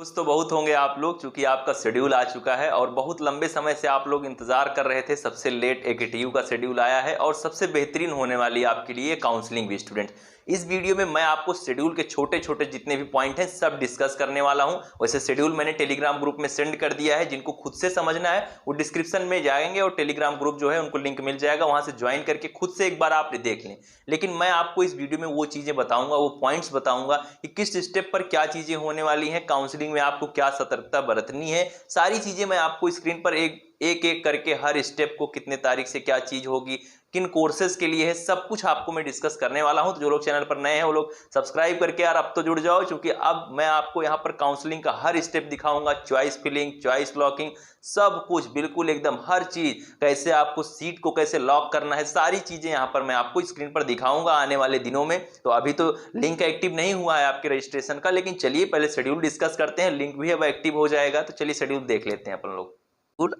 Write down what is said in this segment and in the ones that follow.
खुश तो बहुत होंगे आप लोग, क्योंकि आपका शेड्यूल आ चुका है और बहुत लंबे समय से आप लोग इंतजार कर रहे थे। सबसे लेट एकेटीयू का शेड्यूल आया है और सबसे बेहतरीन होने वाली है आपके लिए काउंसलिंग भी स्टूडेंट। इस वीडियो में मैं आपको शेड्यूल के छोटे छोटे जितने भी पॉइंट हैं सब डिस्कस करने वाला हूं। वैसे शेड्यूल मैंने टेलीग्राम ग्रुप में सेंड कर दिया है, जिनको खुद से समझना है वो डिस्क्रिप्शन में जाएंगे और टेलीग्राम ग्रुप जो है उनको लिंक मिल जाएगा, वहां से ज्वाइन करके खुद से एक बार आप देख लें। लेकिन मैं आपको इस वीडियो में वो चीजें बताऊंगा, वो पॉइंट्स बताऊंगा कि किस स्टेप पर क्या चीजें होने वाली हैं, काउंसलिंग में आपको क्या सतर्कता बरतनी है। सारी चीजें मैं आपको स्क्रीन पर एक एक करके हर स्टेप को कितने तारीख से क्या चीज होगी, किन कोर्सेज के लिए है, सब कुछ आपको मैं डिस्कस करने वाला हूं। तो जो लोग चैनल पर नए हैं वो लोग सब्सक्राइब करके यार अब तो जुड़ जाओ, क्योंकि अब मैं आपको यहां पर काउंसलिंग का हर स्टेप दिखाऊंगा। चॉइस फिलिंग, चॉइस लॉकिंग, सब कुछ बिल्कुल एकदम हर चीज, कैसे आपको सीट को कैसे लॉक करना है, सारी चीजें यहां पर मैं आपको स्क्रीन पर दिखाऊंगा आने वाले दिनों में। तो अभी तो लिंक एक्टिव नहीं हुआ है आपके रजिस्ट्रेशन का, लेकिन चलिए पहले शेड्यूल डिस्कस करते हैं। लिंक भी अब एक्टिव हो जाएगा, तो चलिए शेड्यूल देख लेते हैं अपन लोग।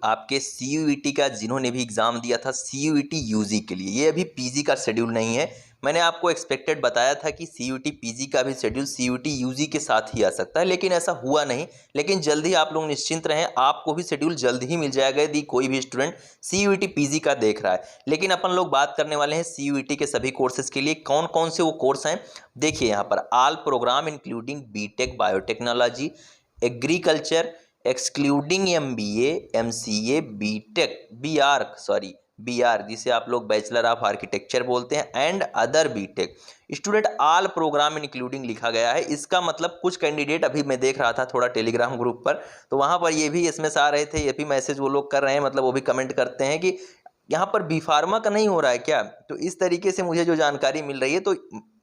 आपके सीयूईटी का जिन्होंने भी एग्जाम दिया था सीयूईटी यूजी के लिए, ये अभी पीजी का शेड्यूल नहीं है। मैंने आपको एक्सपेक्टेड बताया था कि सीयूईटी पीजी का भी शेड्यूल सीयूईटी यूजी के साथ ही आ सकता है, लेकिन ऐसा हुआ नहीं। लेकिन जल्द ही आप लोग निश्चिंत रहें, आपको भी शेड्यूल जल्द ही मिल जाएगा यदि कोई भी स्टूडेंट सीयूईटी पीजी का देख रहा है। लेकिन अपन लोग बात करने वाले हैं सीयूईटी के सभी कोर्सेज के लिए। कौन कौन से वो कोर्स हैं देखिए यहाँ पर। All program including BTech, biotechnology, agriculture excluding MBA, MCA, BTech, BR जिसे आप लोग बैचलर ऑफ आर्किटेक्चर बोलते हैं, and other BTech student. All program including लिखा गया है। इसका मतलब कुछ कैंडिडेट, अभी मैं देख रहा था थोड़ा टेलीग्राम ग्रुप पर, तो वहां पर ये भी एसएमएस आ रहे थे, ये भी मैसेज वो लोग कर रहे हैं, मतलब वो भी कमेंट करते हैं कि यहाँ पर बी फार्मा का नहीं हो रहा है क्या। तो इस तरीके से मुझे जो जानकारी मिल रही है, तो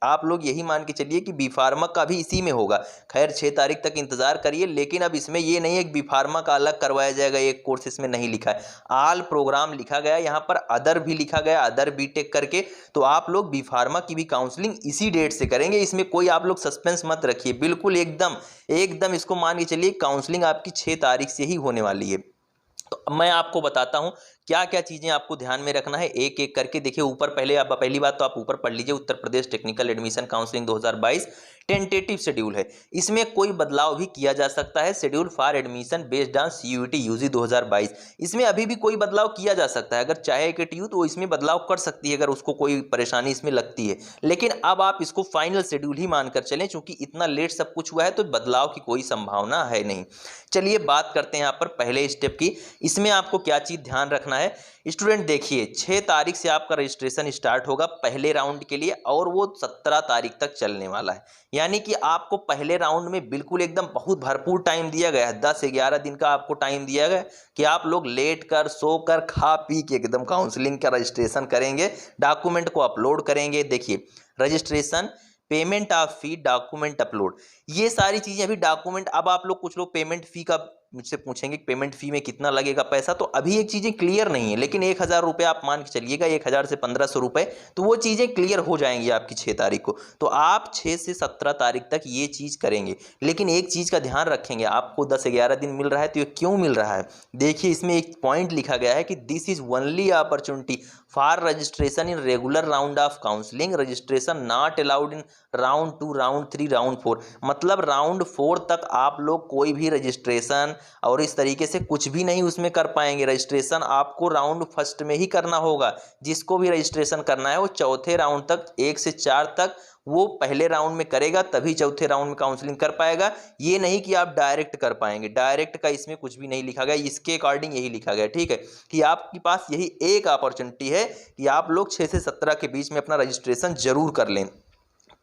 आप लोग यही मान के चलिए कि बी फार्मा का भी इसी में होगा। खैर 6 तारीख तक इंतजार करिए, लेकिन अब इसमें ये नहीं है कि बी फार्मा का अलग करवाया जाएगा, एक कोर्स इसमें नहीं लिखा है। ऑल प्रोग्राम लिखा गया, यहाँ पर अदर भी लिखा गया, अदर बीटेक करके। तो आप लोग बी फार्मा की भी काउंसलिंग इसी डेट से करेंगे, इसमें कोई आप लोग सस्पेंस मत रखिए, बिल्कुल एकदम एकदम इसको मान के चलिए काउंसलिंग आपकी 6 तारीख से ही होने वाली है। तो मैं आपको बताता हूं क्या क्या चीजें आपको ध्यान में रखना है एक एक करके। देखिए ऊपर पहली बात तो आप ऊपर पढ़ लीजिए, Uttar Pradesh technical admission counselling 2022 tentative schedule है, इसमें कोई बदलाव भी किया जा सकता है। Schedule for admission based on CUET UG 2022, इसमें अभी भी कोई बदलाव किया जा सकता है। अगर चाहे एकेटीयू तो इसमें बदलाव कर सकती है, अगर उसको कोई परेशानी इसमें लगती है। लेकिन अब आप इसको फाइनल शेड्यूल ही मानकर चलें, क्योंकि इतना लेट सब कुछ हुआ है तो बदलाव की कोई संभावना है नहीं। चलिए बात करते हैं यहाँ पर पहले स्टेप की। इसमें आपको क्या चीज ध्यान रखना है स्टूडेंट, देखिए 6 तारीख से आपका रजिस्ट्रेशन स्टार्ट होगा पहले राउंड के लिए, और वो 17 तारीख तक चलने वाला है। यानी कि आपको पहले राउंड में बिल्कुल एकदम बहुत भरपूर टाइम दिया गया है, 10-11 दिन का आपको टाइम दिया गया कि आप लोग लेट कर, सो कर, खा पी के एकदम काउंसलिंग का रजिस्ट्रेशन करेंगे, डॉक्यूमेंट को अपलोड करेंगे। देखिए registration, payment of fee, document upload, ये सारी चीजें अभी डॉक्यूमेंट। अब आप लोग कुछ लोग पेमेंट फी का मुझसे पूछेंगे पेमेंट फी में कितना लगेगा पैसा, तो अभी एक चीजें क्लियर नहीं है, लेकिन 1000 रुपये आप मान के चलिएगा, 1000 से 1500 रुपये, तो वो चीजें क्लियर हो जाएंगी आपकी 6 तारीख को। तो आप 6 से 17 तारीख तक ये चीज करेंगे। लेकिन एक चीज का ध्यान रखेंगे, आपको 10-11 दिन मिल रहा है, तो ये क्यों मिल रहा है देखिए, इसमें एक पॉइंट लिखा गया है कि this is only opportunity for registration in regular round of counselling, registration not allowed in round 2, round 3, round 4। मतलब राउंड 4 तक आप लोग कोई भी रजिस्ट्रेशन और इस तरीके से कुछ भी नहीं उसमें कर पाएंगे। रजिस्ट्रेशन आपको राउंड फर्स्ट में ही करना होगा। जिसको भी रजिस्ट्रेशन करना है वो चौथे राउंड तक, 1 से 4 तक वो पहले राउंड में करेगा, तभी चौथे राउंड में काउंसलिंग कर पाएगा। ये नहीं कि आप डायरेक्ट कर पाएंगे, डायरेक्ट का इसमें कुछ भी नहीं लिखा गया, इसके अकॉर्डिंग यही लिखा गया, ठीक है, कि आपके पास यही एक अपॉर्चुनिटी है कि आप लोग 6 से 17 के बीच में अपना रजिस्ट्रेशन जरूर कर लें।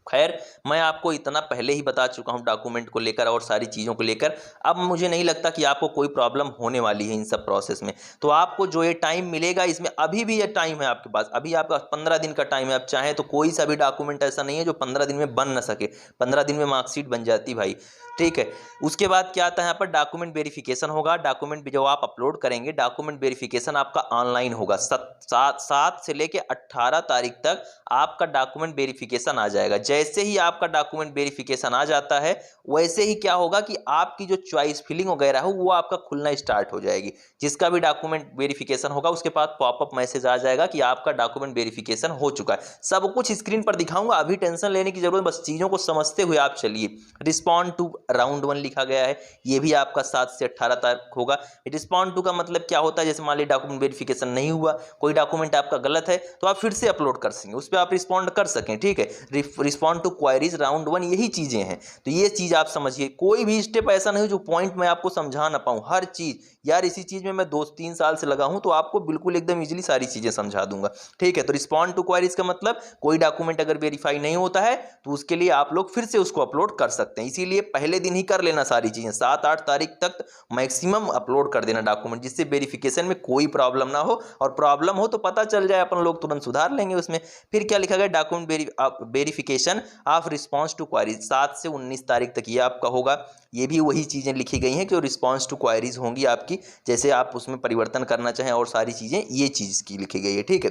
खैर मैं आपको इतना पहले ही बता चुका हूं डॉक्यूमेंट को लेकर और सारी चीज़ों को लेकर। अब मुझे नहीं लगता कि आपको कोई प्रॉब्लम होने वाली है इन सब प्रोसेस में। तो आपको जो ये टाइम मिलेगा, इसमें अभी भी ये टाइम है आपके पास, अभी आपका 15 दिन का टाइम है। आप चाहें तो कोई सा भी डॉक्यूमेंट ऐसा नहीं है जो 15 दिन में बन ना सके, 15 दिन में मार्कशीट बन जाती भाई, ठीक है। उसके बाद क्या आता है यहाँ पर, डॉक्यूमेंट वेरिफिकेशन होगा। डॉक्यूमेंट जो आप अपलोड करेंगे, डॉक्यूमेंट वेरिफिकेशन आपका ऑनलाइन होगा। 7 से लेके 18 तारीख तक आपका डॉक्यूमेंट वेरिफिकेशन आ जाएगा। जैसे ही आपका डॉक्यूमेंट वेरिफिकेशन आ जाता है वैसे ही क्या होगा कि आपकी जो चॉइस फिलिंग वगैरह हो वो आपका खुलना स्टार्ट हो जाएगी। जिसका भी डॉक्यूमेंट वेरिफिकेशन होगा उसके बाद पॉपअप मैसेज आ जाएगा कि आपका डॉक्यूमेंट वेरिफिकेशन हो चुका है। सब कुछ स्क्रीन पर दिखाऊंगा, अभी टेंशन लेने की जरूरत, बस चीज़ों को समझते हुए आप चलिए। रिस्पॉन्ड टू राउंड 1 लिखा गया है, ये भी आपका 7 से 18 तारीख होगा। रिस्पॉन्ड टू का मतलब क्या होता है, जैसे मान लीजिए डॉक्यूमेंट वेरिफिकेशन नहीं हुआ, कोई डॉक्यूमेंट आपका गलत है तो आप फिर से अपलोड कर सकेंगे, उस पर आप रिस्पॉन्ड कर सकें, ठीक है। रिस्पॉन्ड टू क्वायरीज राउंड 1, यही चीज़ें हैं। तो ये चीज़ आप समझिए, कोई भी स्टेप ऐसा नहीं हो जो पॉइंट मैं आपको समझा ना पाऊँ। हर चीज़ यार, इसी चीज़ में मैं 2-3 साल से लगा हूँ तो आपको बिल्कुल एकदम इजीली सारी चीज़ें समझा दूंगा, ठीक है। तो रिस्पॉन्ड टू क्वायरीज का मतलब कोई डॉक्यूमेंट अगर वेरीफाई नहीं होता है तो उसके लिए आप लोग फिर से उसको अपलोड कर सकते हैं। इसीलिए पहले दिन ही कर लेना सारी चीज़ें, 7-8 तारीख तक मैक्सिमम अपलोड कर देना डॉक्यूमेंट, जिससे वेरिफिकेशन में कोई प्रॉब्लम ना हो, और प्रॉब्लम हो तो पता चल जाए, अपन लोग तुरंत सुधार लेंगे उसमें। फिर क्या लिखा गया, document verification of response to queries 7 से 19 तारीख तक ये आपका होगा। ये भी वही चीज़ें लिखी गई हैं कि रिस्पॉन्स टू क्वायरीज होंगी आपकी, जैसे आप उसमें परिवर्तन करना चाहें और सारी चीज़ें ये चीज़ की लिखी गई है, ठीक है।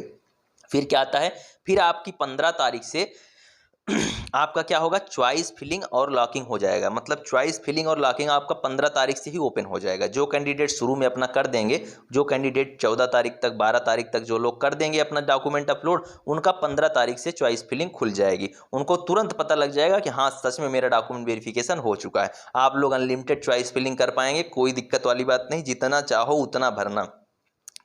फिर क्या आता है, फिर आपकी 15 तारीख से आपका क्या होगा, चॉइस फिलिंग और लॉकिंग हो जाएगा। मतलब चॉइस फिलिंग और लॉकिंग आपका 15 तारीख से ही ओपन हो जाएगा। जो कैंडिडेट शुरू में अपना कर देंगे, जो कैंडिडेट 14 तारीख तक 12 तारीख तक जो लोग कर देंगे अपना डॉक्यूमेंट अपलोड, उनका 15 तारीख से चॉइस फिलिंग खुल जाएगी। उनको तुरंत पता लग जाएगा कि हाँ सच में मेरा डॉक्यूमेंट वेरिफिकेशन हो चुका है। आप लोग अनलिमिटेड चॉइस फिलिंग कर पाएंगे, कोई दिक्कत वाली बात नहीं, जितना चाहो उतना भरना,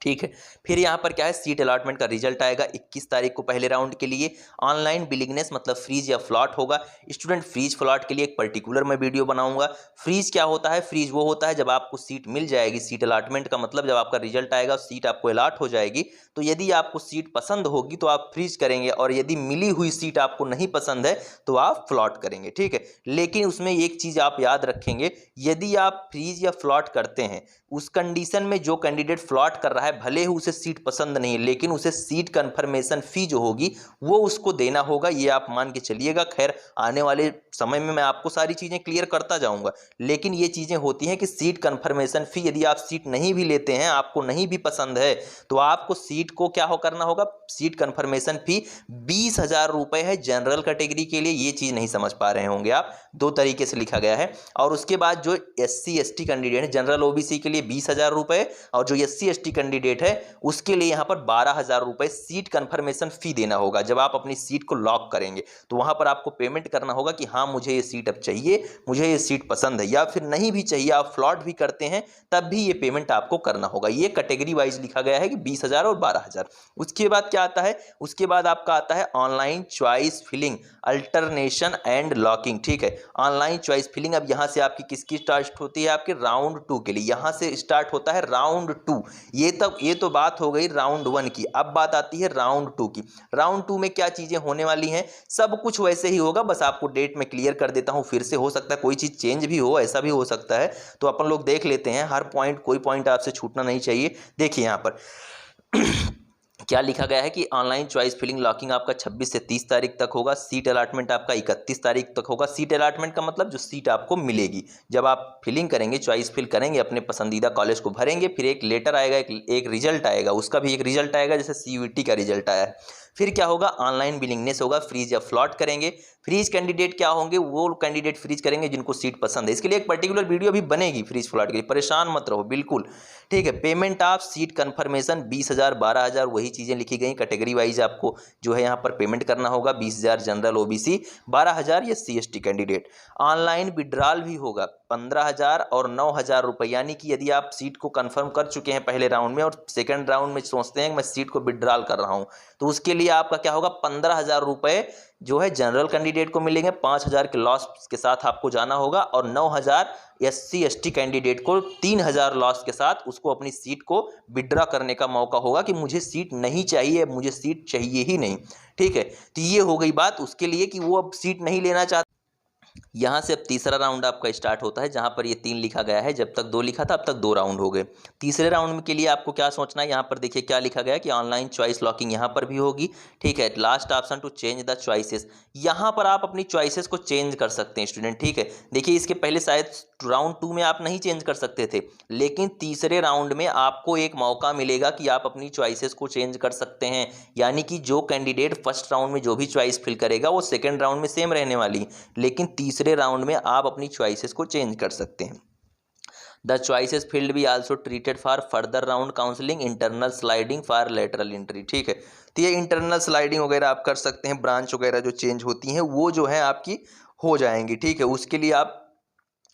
ठीक है। फिर यहाँ पर क्या है, सीट अलॉटमेंट का रिजल्ट आएगा 21 तारीख को पहले राउंड के लिए। ऑनलाइन बिलिंगनेस मतलब फ्रीज या फ्लॉट होगा। स्टूडेंट फ्रीज फ्लॉट के लिए एक पर्टिकुलर मैं वीडियो बनाऊंगा। फ्रीज क्या होता है, फ्रीज वो होता है जब आपको सीट मिल जाएगी। सीट अलॉटमेंट का मतलब जब आपका रिजल्ट आएगा सीट आपको अलॉट हो जाएगी, तो यदि आपको सीट पसंद होगी तो आप फ्रीज करेंगे, और यदि मिली हुई सीट आपको नहीं पसंद है तो आप फ्लॉट करेंगे, ठीक है। लेकिन उसमें एक चीज़ आप याद रखेंगे, यदि आप फ्रीज या फ्लॉट करते हैं उस कंडीशन में जो कैंडिडेट फ्लॉट कर रहा है भले ही उसे सीट पसंद नहीं है, लेकिन उसे सीट कंफर्मेशन फी जो होगी वो उसको देना होगा, ये आप मान के चलिएगा। खैर आने वाले समय में मैं आपको सारी चीज़ें क्लियर करता जाऊंगा, लेकिन ये चीज़ें होती हैं कि सीट कंफर्मेशन फी, यदि आप सीट नहीं भी लेते हैं, आपको नहीं भी पसंद है, तो आपको सीट को क्या करना होगा, सीट कंफर्मेशन फी 20,000 रुपये है जनरल कैटेगरी के लिए। ये चीज़ नहीं समझ पा रहे होंगे आप, 2 तरीके से लिखा गया है। और उसके बाद जो SC ST कैंडिडेट है, जनरल OBC के लिए 20,000 रुपये, और जो SC ST कैंडिडेट है उसके लिए यहाँ पर 12,000 रुपये सीट कंफर्मेशन फी देना होगा। जब आप अपनी सीट को लॉक करेंगे तो वहाँ पर आपको पेमेंट करना होगा कि हाँ मुझे ये सीट अब चाहिए, मुझे ये सीट पसंद है, या फिर नहीं भी चाहिए, आप फ्लॉट भी करते हैं तब भी ये पेमेंट आपको करना होगा। ये कैटेगरी वाइज लिखा गया है कि 20,000 और 12,000। उसके बाद क्या आता है, उसके बाद आपका आता है online choice filling alternation and locking, ठीक है। ऑनलाइन चॉइस फिलिंग अब यहाँ से आपकी किसकी स्टार्ट होती है, आपके राउंड 2 के लिए। यहाँ से स्टार्ट होता है राउंड 2। ये तो बात हो गई राउंड 1 की। अब बात आती है राउंड 2 की। राउंड 2 में क्या चीज़ें होने वाली हैं, सब कुछ वैसे ही होगा, बस आपको डेट में क्लियर कर देता हूँ। फिर से हो सकता है कोई चीज़ चेंज भी हो, ऐसा भी हो सकता है, तो अपन लोग देख लेते हैं। हर पॉइंट, कोई पॉइंट आपसे छूटना नहीं चाहिए। देखिए यहाँ पर क्या लिखा गया है कि ऑनलाइन चॉइस फिलिंग लॉकिंग आपका 26 से 30 तारीख तक होगा। सीट अलॉटमेंट आपका 31 तारीख तक होगा। सीट अलॉटमेंट का मतलब जो सीट आपको मिलेगी, जब आप फिलिंग करेंगे, चॉइस फिल करेंगे, अपने पसंदीदा कॉलेज को भरेंगे, फिर एक लेटर आएगा, एक रिजल्ट आएगा, उसका भी एक रिजल्ट आएगा, जैसे CUET का रिजल्ट आया है। फिर क्या होगा, ऑनलाइन बिलिंगनेस होगा, फ्रीज या फ्लॉट करेंगे। फ्रीज कैंडिडेट क्या होंगे, वो कैंडिडेट फ्रीज करेंगे जिनको सीट पसंद है। इसके लिए एक पर्टिकुलर वीडियो भी बनेगी फ्रीज फ्लॉट के लिए, परेशान मत रहो बिल्कुल, ठीक है। पेमेंट ऑफ सीट कंफर्मेशन 20,000 12,000 वही चीज़ें लिखी गई। कैटेगरी वाइज आपको जो है यहाँ पर पेमेंट करना होगा, 20,000 general OBC, 12,000 SC ST candidate. Online withdrawal भी होगा 15,000 और 9,000 रुपये, यानी कि यदि आप सीट को कंफर्म कर चुके हैं पहले राउंड में और सेकंड राउंड में सोचते हैं कि मैं सीट को विड्रॉल कर रहा हूँ, तो उसके लिए आपका क्या होगा, 15,000 रुपये जो है जनरल कैंडिडेट को मिलेंगे। 5,000 के लॉस के साथ आपको जाना होगा, और 9,000 SC ST कैंडिडेट को 3,000 लॉस के साथ उसको अपनी सीट को विड्रॉ करने का मौका होगा कि मुझे सीट नहीं चाहिए, मुझे सीट चाहिए ही नहीं, ठीक है। तो ये हो गई बात उसके लिए कि वो अब सीट नहीं लेना चाहता। यहाँ से अब तीसरा राउंड आपका स्टार्ट होता है, जहाँ पर ये 3 लिखा गया है, जब तक 2 लिखा था अब तक 2 राउंड हो गए। तीसरे राउंड के लिए आपको क्या सोचना है, यहाँ पर देखिए क्या लिखा गया है कि ऑनलाइन चॉइस लॉकिंग यहाँ पर भी होगी, ठीक है। Last option to change the choices, यहाँ पर आप अपनी चॉइसेस को चेंज कर सकते हैं स्टूडेंट, ठीक है। देखिए इसके पहले शायद राउंड 2 में आप नहीं चेंज कर सकते थे, लेकिन तीसरे राउंड में आपको एक मौका मिलेगा कि आप अपनी चॉइसेस को चेंज कर सकते हैं। यानी कि जो कैंडिडेट फर्स्ट राउंड में जो भी चॉइस फिल करेगा वो सेकेंड राउंड में सेम रहने वाली, लेकिन तीसरे राउंड में आप अपनी चॉइसेस को चेंज कर सकते हैं। द चॉइसेस फील्ड भी also treated for further round counselling internal sliding for lateral entry, ठीक है। तो ये इंटरनल स्लाइडिंग वगैरह आप कर सकते हैं, ब्रांच वगैरह जो चेंज होती हैं वो जो है आपकी हो जाएंगी, ठीक है। उसके लिए आप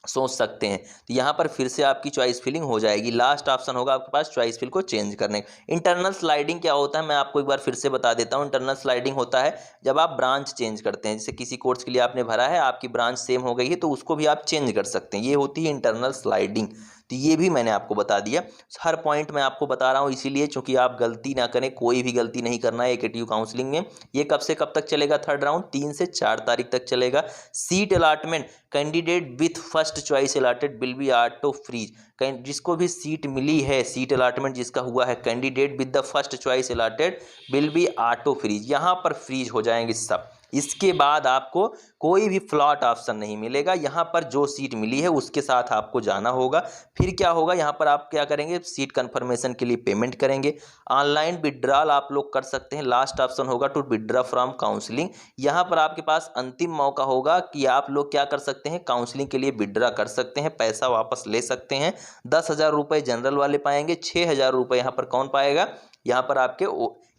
सोच सकते हैं। तो यहाँ पर फिर से आपकी चॉइस फिलिंग हो जाएगी, लास्ट ऑप्शन होगा आपके पास चॉइस फिल को चेंज करने का। इंटरनल स्लाइडिंग क्या होता है मैं आपको एक बार फिर से बता देता हूँ। इंटरनल स्लाइडिंग होता है जब आप ब्रांच चेंज करते हैं, जैसे किसी कोर्स के लिए आपने भरा है, आपकी ब्रांच सेम हो गई है तो उसको भी आप चेंज कर सकते हैं, ये होती है इंटरनल स्लाइडिंग। तो ये भी मैंने आपको बता दिया, हर पॉइंट मैं आपको बता रहा हूँ इसीलिए क्योंकि आप गलती ना करें, कोई भी गलती नहीं करना है एकेटीयू काउंसलिंग में। ये कब से कब तक चलेगा थर्ड राउंड, 3 से 4 तारीख तक चलेगा। Seat allotment candidate with first choice allotted will be auto freeze, जिसको भी सीट मिली है, सीट अलाटमेंट जिसका हुआ है, candidate with the first choice allotted will be auto freeze, यहाँ पर फ्रीज हो जाएंगे सब। इसके बाद आपको कोई भी फ्लॉट ऑप्शन नहीं मिलेगा, यहाँ पर जो सीट मिली है उसके साथ आपको जाना होगा। फिर क्या होगा, यहाँ पर आप क्या करेंगे, सीट कंफर्मेशन के लिए पेमेंट करेंगे। ऑनलाइन विड्रॉल आप लोग कर सकते हैं, लास्ट ऑप्शन होगा टू विड्रॉ फ्रॉम काउंसलिंग। यहाँ पर आपके पास अंतिम मौका होगा कि आप लोग क्या कर सकते हैं, काउंसलिंग के लिए विड्रॉ कर सकते हैं, पैसा वापस ले सकते हैं। 10,000 रुपये जनरल वाले पाएंगे, 6,000 रुपये यहाँ पर कौन पाएगा, यहाँ पर आपके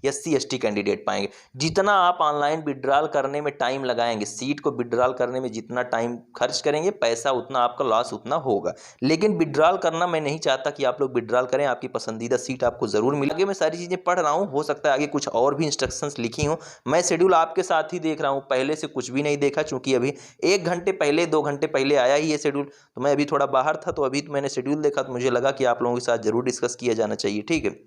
SC ST कैंडिडेट पाएंगे। जितना आप ऑनलाइन विड्रॉल करने में टाइम लगाएंगे, सीट को विड्रॉल करने में जितना टाइम खर्च करेंगे, पैसा उतना आपका लॉस उतना होगा। लेकिन विड्रॉल करना मैं नहीं चाहता कि आप लोग विड्रॉल करें, आपकी पसंदीदा सीट आपको जरूर मिले। आगे मैं सारी चीज़ें पढ़ रहा हूँ, हो सकता है आगे कुछ और भी इंस्ट्रक्शंस लिखी हों। मैं शेड्यूल आपके साथ ही देख रहा हूँ, पहले से कुछ भी नहीं देखा, चूंकि अभी 1 घंटे पहले 2 घंटे पहले आया ही ये शेड्यूल। तो मैं अभी थोड़ा बाहर था, तो अभी तो मैंने शेड्यूल देखा तो मुझे लगा कि आप लोगों के साथ जरूर डिस्कस किया जाना चाहिए, ठीक है।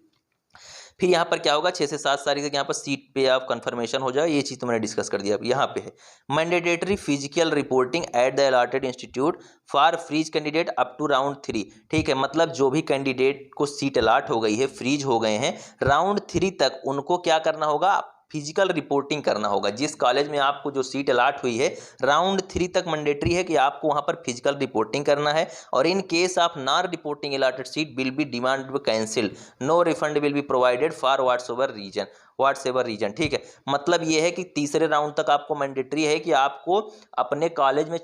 फिर यहाँ पर क्या होगा, 6 से 7 तारीख तक यहाँ पर सीट पे आप कंफर्मेशन हो जाए, ये चीज़ तो मैंने डिस्कस कर दिया। अब यहाँ पे है mandatory physical reporting at the allotted institute for freeze candidate up to round 3, ठीक है। मतलब जो भी कैंडिडेट को सीट अलॉट हो गई है, फ्रीज हो गए हैं, राउंड 3 तक उनको क्या करना होगा, फिजिकल रिपोर्टिंग करना होगा। जिस कॉलेज में आपको जो सीट अलॉट हुई है, राउंड 3 तक मैंडेटरी है कि आपको वहां पर फिजिकल रिपोर्टिंग करना है। और in case of not reporting allotted seat will be deemed cancelled, no refund will be provided for whatsoever reason, ठीक है। मतलब ये है कि तीसरे राउंड तक आपको मैंडेटरी है कि आपको अपने कॉलेज में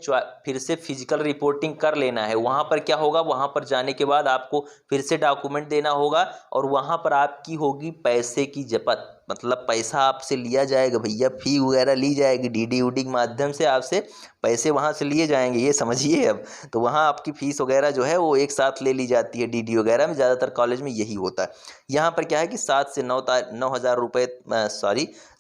फिर से फिजिकल रिपोर्टिंग कर लेना है। वहां पर क्या होगा, वहां पर जाने के बाद आपको फिर से डॉक्यूमेंट देना होगा और वहां पर आपकी होगी पैसे की जपत, मतलब पैसा आपसे लिया जाएगा भैया, फी वगैरह ली जाएगी, DD उडी के माध्यम से आपसे पैसे वहाँ से लिए जाएंगे, ये समझिए। अब तो वहाँ आपकी फीस वगैरह जो है वो एक साथ ले ली जाती है, DD वगैरह में ज़्यादातर कॉलेज में यही होता है। यहाँ पर क्या है कि 7 से 9,000 रुपये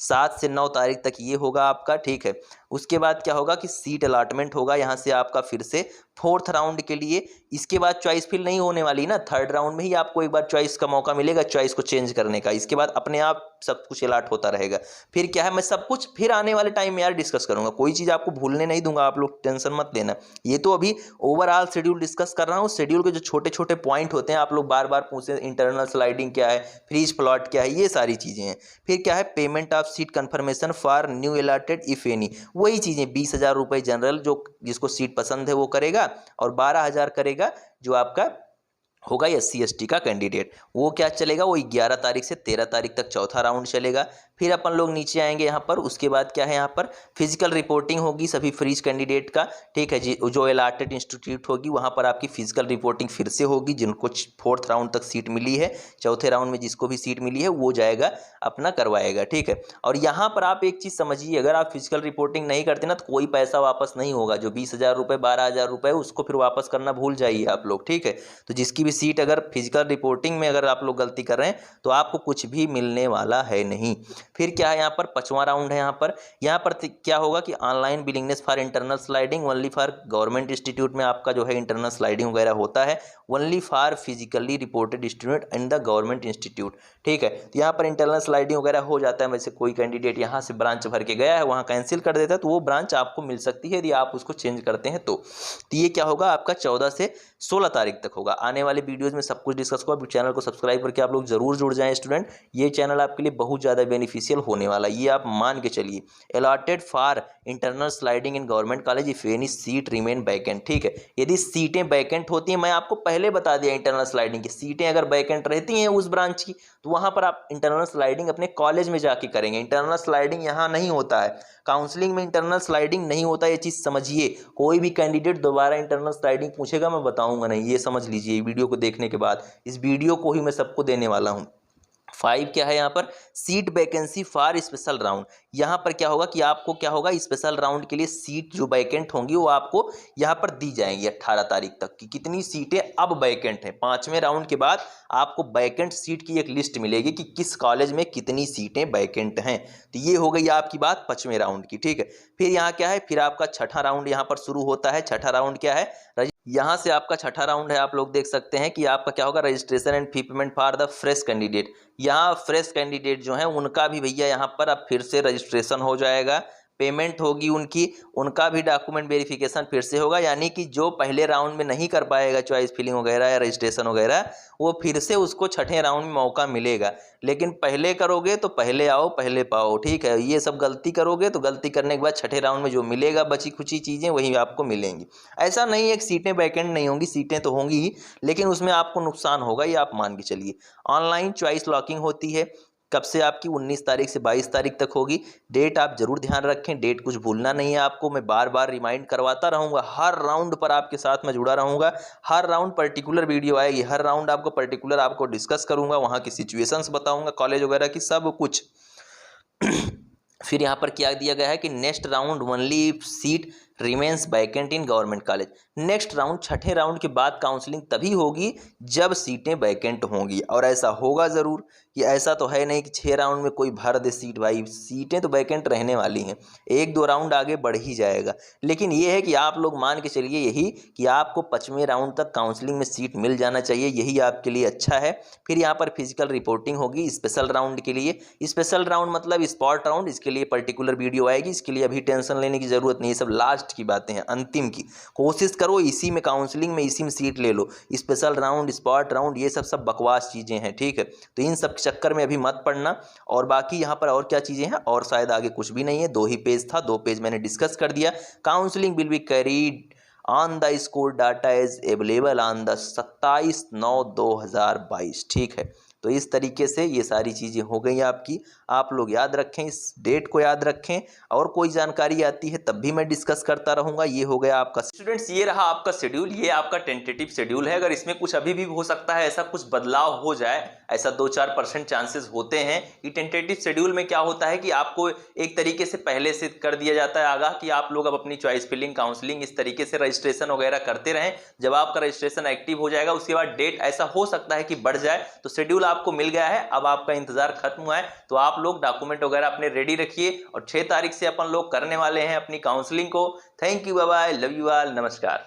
7 से 9 तारीख तक ये होगा आपका, ठीक है। उसके बाद क्या होगा कि सीट अलाटमेंट होगा यहाँ से आपका फिर से 4th राउंड के लिए। इसके बाद चॉइस फिल नहीं होने वाली ना, 3rd राउंड में ही आपको एक बार चॉइस का मौका मिलेगा, चॉइस को चेंज करने का। इसके बाद अपने आप सब कुछ अलाट होता रहेगा। फिर क्या है, मैं सब कुछ फिर आने वाले टाइम में यार डिस्कस करूंगा, कोई चीज़ आपको भूलने नहीं दूंगा, आप लोग टेंशन मत लेना। ये तो अभी ओवरऑल शेड्यूल डिस्कस कर रहा हूँ, शेड्यूल के जो छोटे छोटे पॉइंट होते हैं आप लोग बार बार पूछे, इंटरनल स्लाइडिंग क्या है, फ्रीज प्लॉट क्या है, ये सारी चीज़ें हैं। फिर क्या है, payment of seat confirmation for new allotted if any, वही चीज़ें 20,000 रुपये जनरल जो जिसको सीट पसंद है वो करेगा, और 12,000 करेगा जो आपका होगा SC ST का कैंडिडेट। वो क्या चलेगा, वो 11 तारीख से 13 तारीख तक 4था राउंड चलेगा। फिर अपन लोग नीचे आएंगे यहाँ पर, उसके बाद क्या है, यहाँ पर फिजिकल रिपोर्टिंग होगी सभी फ्रीज कैंडिडेट का, ठीक है जी। जो अलाटेड इंस्टीट्यूट होगी वहाँ पर आपकी फिजिकल रिपोर्टिंग फिर से होगी, जिनको 4th राउंड तक सीट मिली है, 4थे राउंड में जिसको भी सीट मिली है वो जाएगा अपना करवाएगा, ठीक है। और यहाँ पर आप एक चीज़ समझिए, अगर आप फिजिकल रिपोर्टिंग नहीं करते ना तो कोई पैसा वापस नहीं होगा। जो 20,000 रुपये 12,000 रुपये उसको फिर वापस करना भूल जाइए आप लोग, ठीक है। तो जिसकी भी सीट अगर फिजिकल रिपोर्टिंग में अगर आप लोग गलती कर रहे हैं तो आपको कुछ भी मिलने वाला है नहीं। फिर क्या है यहाँ पर 5वां राउंड है। यहाँ पर क्या होगा कि online willingness for internal sliding only for government institute में आपका जो है इंटरनल स्लाइडिंग वगैरह होता है, only for physically reported student in the government institute. ठीक है, तो यहाँ पर इंटरनल स्लाइडिंग वगैरह हो जाता है। वैसे कोई कैंडिडेट यहाँ से ब्रांच भर के गया है, वहाँ कैंसिल कर देता है, तो वो ब्रांच आपको मिल सकती है यदि आप उसको चेंज करते हैं तो ये क्या होगा आपका 14 से 16 तारीख तक होगा। आने वाले वीडियोज़ में सब कुछ डिस्कस होगा। चैनल को सब्सक्राइब करके आप लोग जरूर जुड़ जाएं स्टूडेंट, ये चैनल आपके लिए बहुत ज़्यादा बेनिफिशियल होने वाला है, ये आप मान के चलिए। Allotted for internal sliding in government college if any seat remain vacant. ठीक है, यदि सीटें वैकेंट होती हैं, मैं आपको पहले बता दिया इंटरनल स्लाइडिंग की सीटें अगर वैकेंट रहती हैं उस ब्रांच की, तो वहां पर आप इंटरनल स्लाइडिंग अपने कॉलेज में जाके करेंगे। इंटरनल स्लाइडिंग यहाँ नहीं होता है, काउंसलिंग में इंटरनल स्लाइडिंग नहीं होता, ये चीज़ समझिए। कोई भी कैंडिडेट दोबारा इंटरनल स्लाइडिंग पूछेगा मैं बताऊंगा नहीं, ये समझ लीजिए वीडियो को देखने के बाद। इस वीडियो को ही मैं सबको देने वाला हूँ। 5 क्या है यहाँ पर, seat vacancy for special round. यहाँ पर क्या होगा कि आपको क्या होगा, स्पेशल राउंड के लिए सीट जो वैकेंट होंगी वो आपको यहाँ पर दी जाएंगी 18 तारीख तक की। कितनी सीटें अब वैकेंट हैं, 5वें राउंड के बाद आपको वैकेंट सीट की एक लिस्ट मिलेगी कि किस कॉलेज में कितनी सीटें वैकेंट हैं। तो ये हो गई आपकी बात 5वें राउंड की। ठीक है, फिर यहाँ क्या है, फिर आपका 6ठा राउंड यहाँ पर शुरू होता है। 6ठा राउंड क्या है, यहाँ से आपका 6ठा राउंड है, आप लोग देख सकते हैं कि आपका क्या होगा, registration and fee payment for the fresh candidate. यहाँ फ्रेश कैंडिडेट जो है उनका भी भैया यहाँ पर अब फिर से रजिस्ट्रेशन हो जाएगा, पेमेंट होगी उनका भी डॉक्यूमेंट वेरिफिकेशन फिर से होगा। यानी कि जो पहले राउंड में नहीं कर पाएगा चॉइस फिलिंग वगैरह या रजिस्ट्रेशन वगैरह, वो फिर से उसको 6ठे राउंड में मौका मिलेगा। लेकिन पहले करोगे तो पहले आओ पहले पाओ। ठीक है, ये सब गलती करोगे तो गलती करने के बाद 6ठे राउंड में जो मिलेगा बची खुची चीज़ें वही आपको मिलेंगी। ऐसा नहीं है कि सीटें वैकेंट नहीं होंगी, सीटें तो होंगी ही, लेकिन उसमें आपको नुकसान होगा, ये आप मान के चलिए। ऑनलाइन चॉइस लॉकिंग होती है, कब से आपकी 19 तारीख से 22 तारीख तक होगी। डेट आप जरूर ध्यान रखें, डेट कुछ भूलना नहीं है आपको, मैं बार बार रिमाइंड करवाता रहूँगा। हर राउंड पर आपके साथ मैं जुड़ा रहूँगा, हर राउंड पर्टिकुलर वीडियो आएगी, हर राउंड आपको पर्टिकुलर आपको डिस्कस करूँगा, वहाँ की सिचुएशंस बताऊँगा, कॉलेज वगैरह की सब कुछ। फिर यहाँ पर क्या दिया गया है कि next round only seat remains vacant in government college. Next round 6ठे राउंड के बाद काउंसलिंग तभी होगी जब सीटें वैकेंट होंगी, और ऐसा होगा ज़रूर कि ऐसा तो है नहीं कि 6 राउंड में कोई भर दे सीट। भाई सीटें तो वैकेंट रहने वाली हैं, 1-2 राउंड आगे बढ़ ही जाएगा। लेकिन ये है कि आप लोग मान के चलिए यही कि आपको 5वें राउंड तक काउंसलिंग में सीट मिल जाना चाहिए, यही आपके लिए अच्छा है। फिर यहाँ पर फिजिकल रिपोर्टिंग होगी स्पेशल राउंड के लिए। स्पेशल राउंड मतलब स्पॉट राउंड, इसके लिए पर्टिकुलर वीडियो आएगी, इसके लिए अभी टेंशन लेने की ज़रूरत नहीं है, सब लास्ट की बातें हैं, अंतिम की। कोशिश करो इसी में काउंसलिंग में इसी में सीट ले लो। स्पेशल राउंड स्पॉट राउंड ये सब बकवास चीज़ें हैं। ठीक है, तो इन सब चक्कर में अभी मत पड़ना। और बाकी यहाँ पर और क्या चीज़ें हैं, और शायद आगे कुछ भी नहीं है, 2 ही पेज था, 2 पेज मैंने डिस्कस कर दिया। Counselling will be carried on the score data is available on the 27/9/2022। ठीक है, तो इस तरीके से ये सारी चीज़ें हो गई आपकी। आप लोग याद रखें, इस डेट को याद रखें, और कोई जानकारी आती है तब भी मैं डिस्कस करता रहूँगा। ये हो गया आपका स्टूडेंट्स, ये रहा आपका शेड्यूल, ये आपका टेंटेटिव शेड्यूल है। अगर इसमें कुछ अभी भी हो सकता है, ऐसा कुछ बदलाव हो जाए, ऐसा 2-4% चांसेस होते हैं। कि टेंटेटिव शेड्यूल में क्या होता है कि आपको एक तरीके से पहले से कर दिया जाता है आगाह कि आप लोग अब अपनी चॉइस फिलिंग काउंसलिंग इस तरीके से रजिस्ट्रेशन वगैरह करते रहें। जब आपका रजिस्ट्रेशन एक्टिव हो जाएगा उसके बाद डेट ऐसा हो सकता है कि बढ़ जाए, तो शेड्यूल आपको मिल गया है, अब आपका इंतजार खत्म हुआ है। तो आप लोग डॉक्यूमेंट वगैरह अपने रेडी रखिए, और 6 तारीख से अपन लोग करने वाले हैं अपनी काउंसलिंग को। Thank you, bye bye, love you all, नमस्कार।